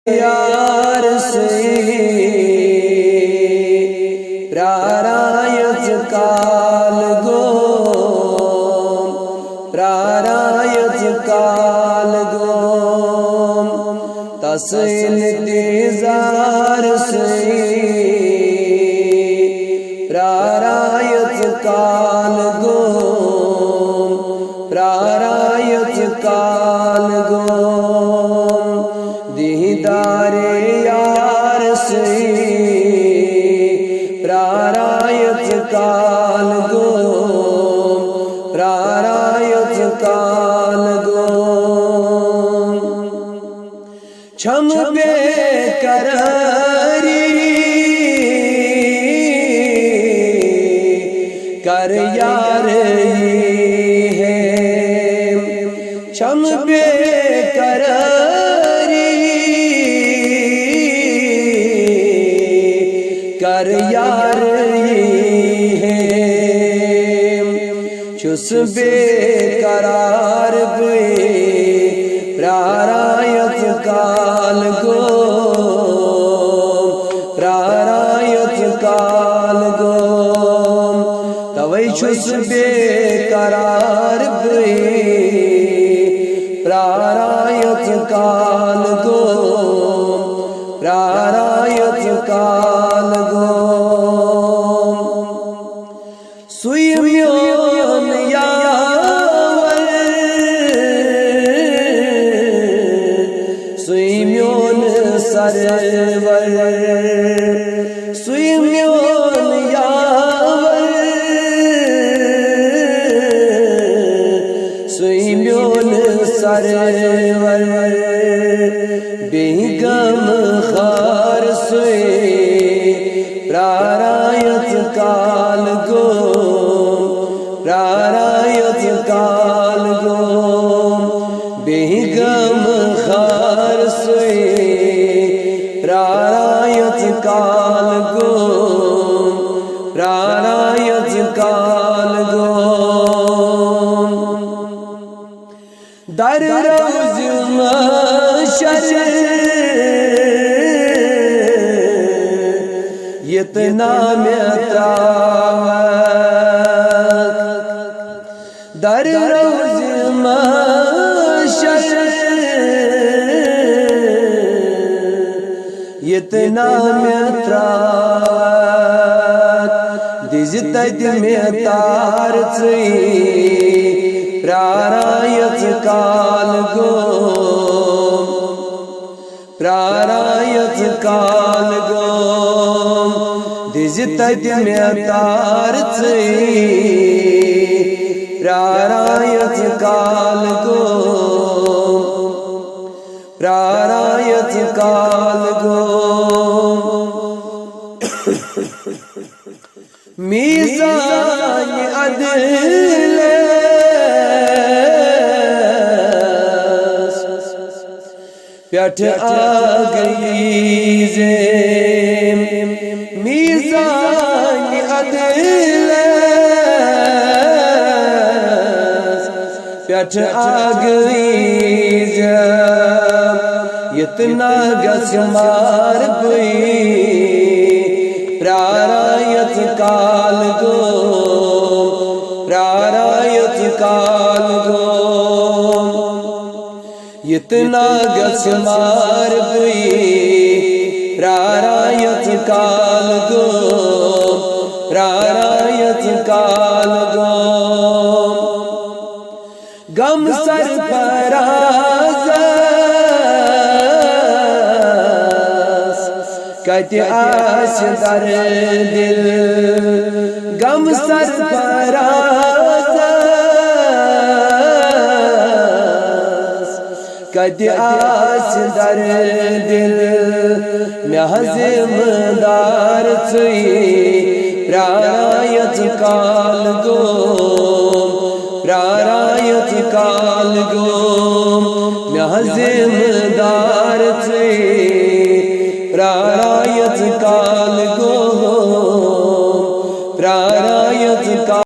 यार से प्रारायच काल गो प्रारायच काल गो तस इंतजार से प्रारायच काल गो प्रारायच काल गो दीदारे यार से प्रारायच काल गो प्रारायच काल गो छम बेकरारी कर यार है छम बेकरारी कर यार है चुस बेकरार बे प्रारायच काल गो प्रारायच काल गो तवै चुस बेकरार बे प्रारायच काल गो प्रारायच काल गो सुयम्योन यावर सुयम्योन सरवर सुयम्योन यावर सुयम्योन सरवर बेगम खार सुए प्रारायच काल गो प्रारायच काल गो बेगम खार सुए प्रारायच काल गो प्रारायच काल गो दर रोज महशर इतना में दर रोज महशर इतना में दिज तद में तार प्रारायच काल गो प्रारायच काल गो दिज तद में तार प्रारायच काल गो प्रारायच काल गो मीज़ान अदल प्याठ आ गई जे मीज़ान अदल प्याठ आ गई जे इतना गस मार गई प्रारायच काल गो प्रारायच काल गो इतना गस मार गई प्रारायच काल गो प्रारायच काल गो गम सरफराज कत आस दर दिल गम सरफराज कत आस दर दिल महज़िमदार प्रारायच काल गो प्रारायच काल गो महज़िम